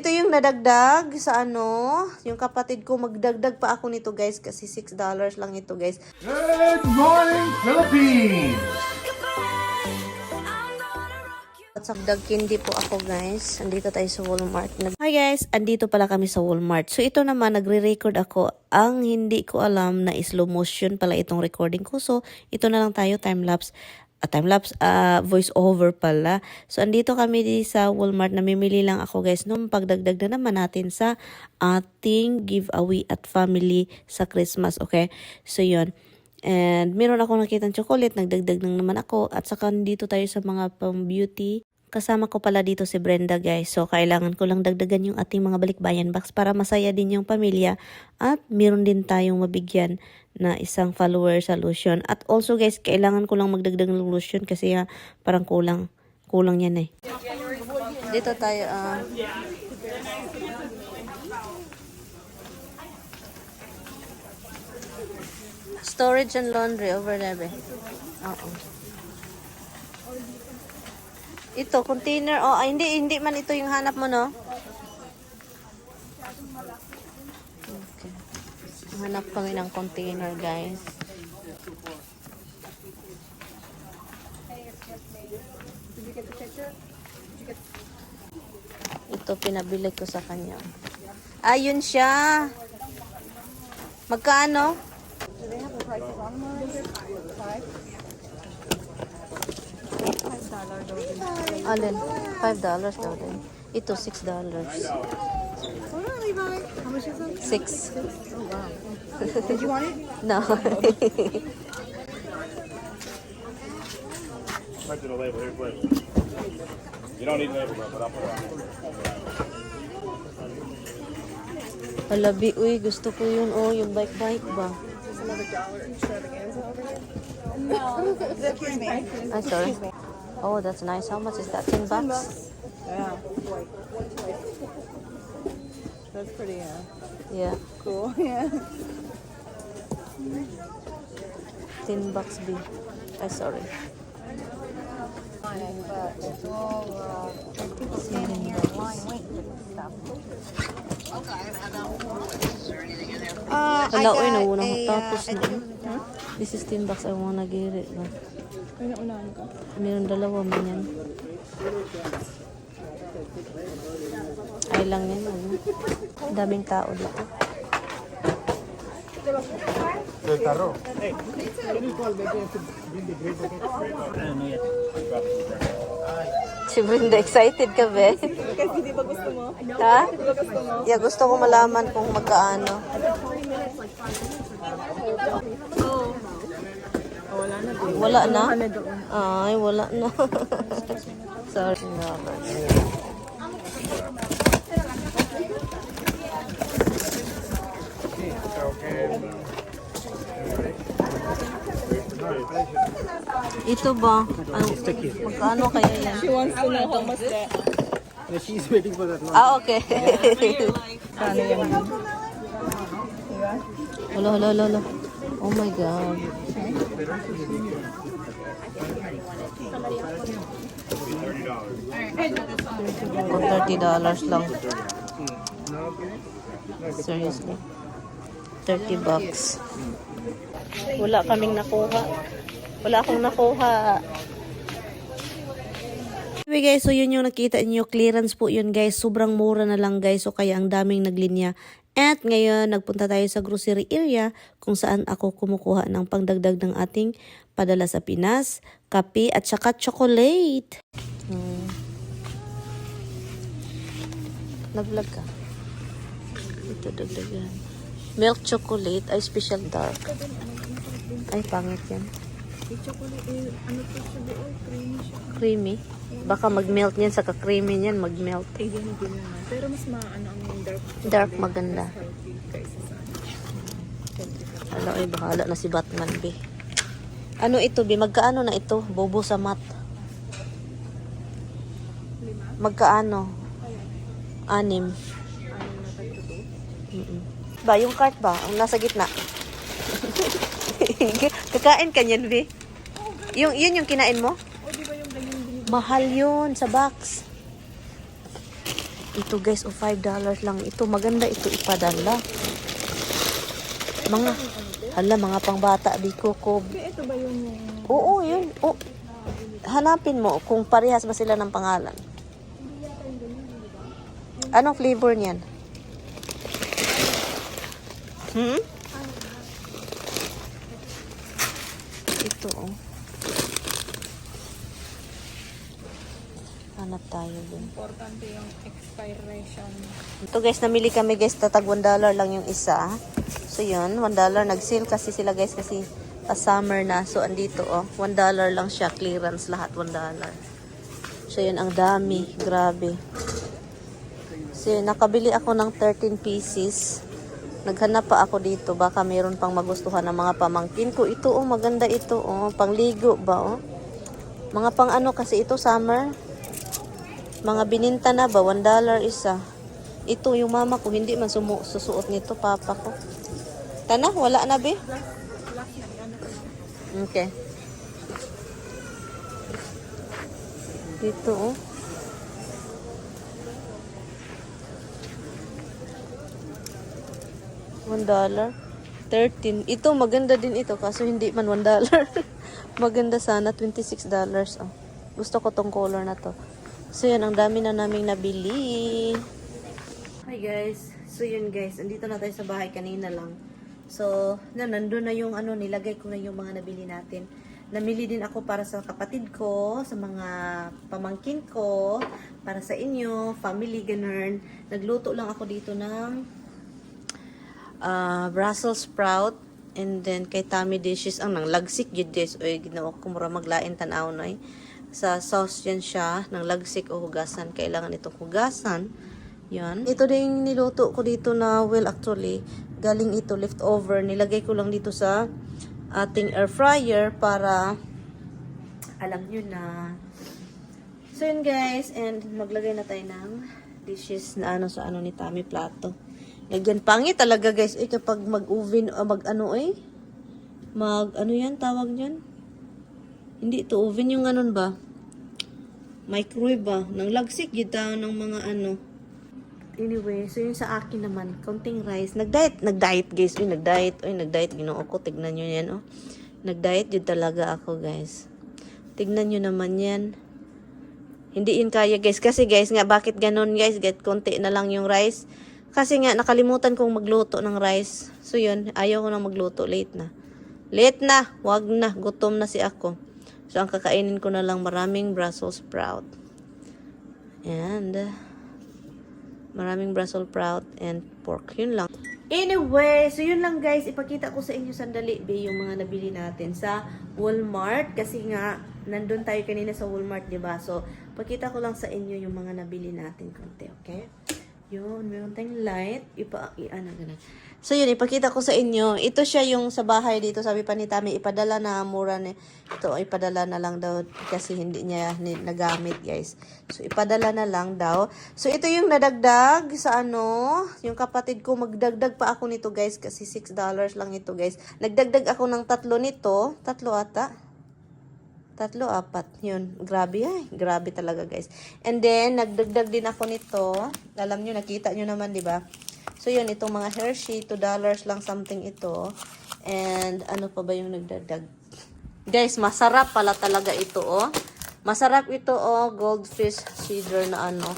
ito yung nadagdag sa ano. Yung kapatid ko magdagdag pa ako nito guys kasi $6 lang ito guys. Good morning, Philippines! At sa dagdag candy po ako guys. Andito tayo sa Walmart. Hi guys, andito pala kami sa Walmart. So ito naman, nagre-record ako. Ang hindi ko alam na slow motion pala itong recording ko. So ito na lang tayo, time-lapse. Voice over pala. So andito kami sa Walmart. Namimili lang ako guys. Nung pagdagdag na naman natin sa ating giveaway at family sa Christmas. Okay? So yun. And meron ako nakitang chocolate, nagdagdag lang naman ako. At saka dito tayo sa mga pang beauty. Kasama ko pala dito si Brenda guys. So kailangan ko lang dagdagan yung ating mga balikbayan box para masaya din yung pamilya. At meron din tayong mabigyan na isang follower sa lotion. At also guys, kailangan ko lang magdagdag ng lotion kasi parang kulang yan eh. Dito tayo storage and laundry over there. Oo. Ito, container. Oh, hindi man ito yung hanap mo, no? Okay. Hanap kami ng container, guys. Ito, pinabili ko sa kanya. Ayun siya. Magkano? Alin? $5 daw din. Ito, $6. Oh, Levi. How much is it? 6. Oh, wow. Did you want it? No. Right to the label. Here's label. You don't need label, but I'll put it on. Palabi, uy, gusto ko yun. Oh, yung bike ba? There's another dollar extravaganza over here. No, excuse me. I'm sorry. Oh, that's nice. How much is that? $10? Yeah. That's pretty Yeah. cool. Yeah. $10 B. Ay, sorry. But it's all people standing here in line waiting for this stuff. Hala, uy, nauna ko tapos na. This is $10. I wanna get it. No? Ay, naunahan ka. Meron dalawa man yan. Ay lang yan. Ano? Daming tao dito. Del tarro. Si Brenda, excited ka ba? Kasi di ba gusto mo? Ha? Di ba gusto mo? Yeah, gusto ko malaman kung magkaano. Oh, wala na din. Wala na? Ano doon? Ay, wala na. Sorry. Ito ba? Ano, magkano kaya yan? She wants to know how much that. She's waiting for that one. Ah, okay. Kano yan? Hala. Oh my God. Oh, $30 lang. Seriously. $30. Wala kaming nakuha. Wala akong nakuha. Anyway guys, so yun yung nakita niyo, clearance po yun guys. Sobrang mura na lang guys, so kaya ang daming naglinya. At ngayon, nagpunta tayo sa grocery area kung saan ako kumukuha ng pangdagdag ng ating padala sa Pinas, kape at saka chocolate. Nag-vlog ka? Ito dagdagan. Milk chocolate ay special dark. Ay, pangit yan. Yung chocolate, ano to siya doon? Creamy siya. Creamy. Baka mag-melt niyan, saka creamy niyan, mag-melt. Eh, ganun din naman. Pero mas maano ang dark chocolate. Dark maganda. Healthy kaysa sa Hala, ay bahala na si Batman, be. Ano ito, be? Magkaano na ito? Bobo sa mat. Magkaano? 6. ano na tagto. Ba, yung cart ba? Ang nasa gitna. Kakain ka niyan, be? Yun yung kinain mo? O, di ba yung ganyan din? Mahal yun sa box. Ito guys, o $5 lang ito. Maganda ito ipadala. Mga pangbata, biko ko. Ito ba yun Oo, yun. Oh, hanapin mo kung parehas ba sila ng pangalan. Anong flavor niyan? Ito, oh. Hanap tayo dun. Importante yung expiration. Ito guys, namili kami guys, tatag $1 lang yung isa. So yun, $1. Nag-sale kasi sila guys kasi summer na. So andito oh, $1 lang siya. Clearance lahat, $1. So yun, ang dami. Grabe. So yun, nakabili ako ng 13 pieces. Naghanap pa ako dito. Baka mayroon pang magustuhan ng mga pamangkin ko. Ito oh, maganda ito oh. Pangligo ba oh. Mga pang ano kasi ito, summer. Mga bininta na ba? $1 isa. Ito yung mama ko. Hindi man susuot nito. Papa ko. Tana? Wala na be? Okay. Dito oh. $1. 13. Ito maganda din ito. Kaso hindi man $1. Maganda sana. $26 oh. Gusto ko tong color na to. So yun, ang dami na naming nabili. Hi guys. So yun guys, andito na tayo sa bahay kanina lang. So, nandun na yung ano, nilagay ko na yung mga nabili natin. Namili din ako para sa kapatid ko, sa mga pamangkin ko, para sa inyo, family, ganun. Nagluto lang ako dito ng Brussels sprout. And then, kay Tammy dishes, ang nang lagsik yun des. Oy, ginawa ko mura maglain tanaw na eh. Sa sauce yan siya, ng lagsik o hugasan. Kailangan itong hugasan. Yan. Ito din niluto ko dito na, well actually, galing ito leftover. Nilagay ko lang dito sa ating air fryer para alam nyo na. So yun guys, and maglagay na tayo ng dishes na ano sa ano ni Tammy plato. Lagyan pangit talaga guys, kapag mag-oven o mag-ano mag-ano yan tawag niyan? Hindi ito oven yung ganon ba? Microwave ba? Nang lagsik yun tayo ng mga ano. Anyway, so yun sa akin naman, counting rice. Nag-diet guys. Nag-diet. Ginoo ko, tignan nyo yan oh. Nag-diet yun talaga ako guys. Tignan nyo naman yan. Hindi yun kaya guys. Kasi guys nga, bakit ganon guys? Get konti na lang yung rice. Kasi nga, nakalimutan kong magluto ng rice. So yun, ayaw ko na magluto. Late na. Wag na. Gutom na si ako. So, ang kakainin ko na lang maraming Brussels sprout. And, maraming Brussels sprout and pork. Yun lang. Anyway, so yun lang guys. Ipakita ko sa inyo sandali yung mga nabili natin sa Walmart. Kasi nga, nandun tayo kanina sa Walmart, diba? So, pakita ko lang sa inyo yung mga nabili natin konti, okay? Yun, meron tayong light. Ganun. So yun, ipakita ko sa inyo. Ito siya yung sa bahay dito. Sabi pa ni Tammy, ipadala na mura ni. Ito, ipadala na lang daw kasi hindi niya nagamit, guys. So, ipadala na lang daw. So, ito yung nadagdag sa ano. Yung kapatid ko, magdagdag pa ako nito, guys. Kasi $6 lang ito, guys. Nagdagdag ako ng 3 nito. 3 ata. 3, 4. Yun. Grabe ay. Grabe talaga, guys. And then, nagdagdag din ako nito. Alam nyo, nakita nyo naman, di ba? So, yun. Itong mga Hershey, $2 lang something ito. And, ano pa ba yung nagdagdag? Guys, masarap pala talaga ito, oh. Masarap ito, oh. Goldfish cider na ano.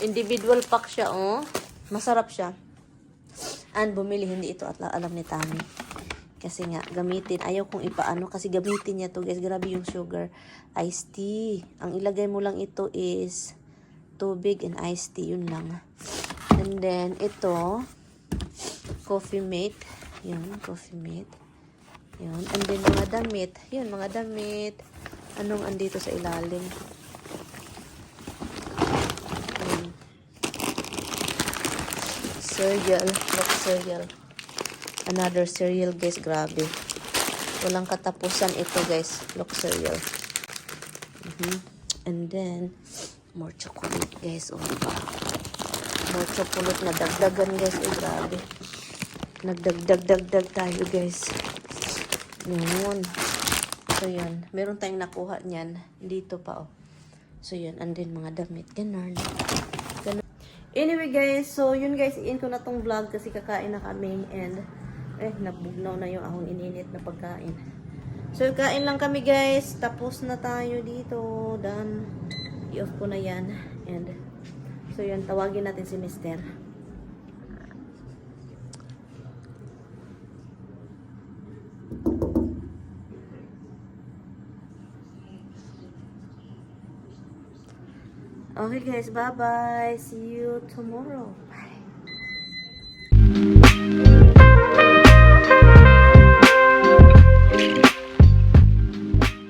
Individual pack siya, oh. Masarap siya. And, bumili. Hindi ito at alam ni Tammy. Kasi nga, gamitin. Ayaw kong ipaano kasi gamitin niya to guys. Grabe yung sugar. Iced tea. Ang ilagay mo lang ito is tubig and iced tea. Yun lang. And then, ito, Coffee Mate. Yun, Coffee Mate. Yun. And then, mga damit. Yun, mga damit. Anong andito sa ilalim? Yun. Cereal. Look, cereal. Another cereal, guys. Grabe. Walang katapusan ito, guys. Look, cereal. And then, more chocolate, guys. Oh, more chocolate na dagdagan, guys. Oh, grabe. Nagdagdag tayo, guys. Yun. So, yun. Meron tayong nakuha niyan. Dito pa, oh. So, yun. And then, mga damit. Ganun. Anyway guys, so yun guys, i-end ko na tong vlog kasi kakain na kami and nabugnaw na yung akong ininit na pagkain. So kain lang kami guys, tapos na tayo dito, done. I-off ko na yan and so yun, tawagin natin si Mister. Okay guys, bye-bye. See you tomorrow. Bye.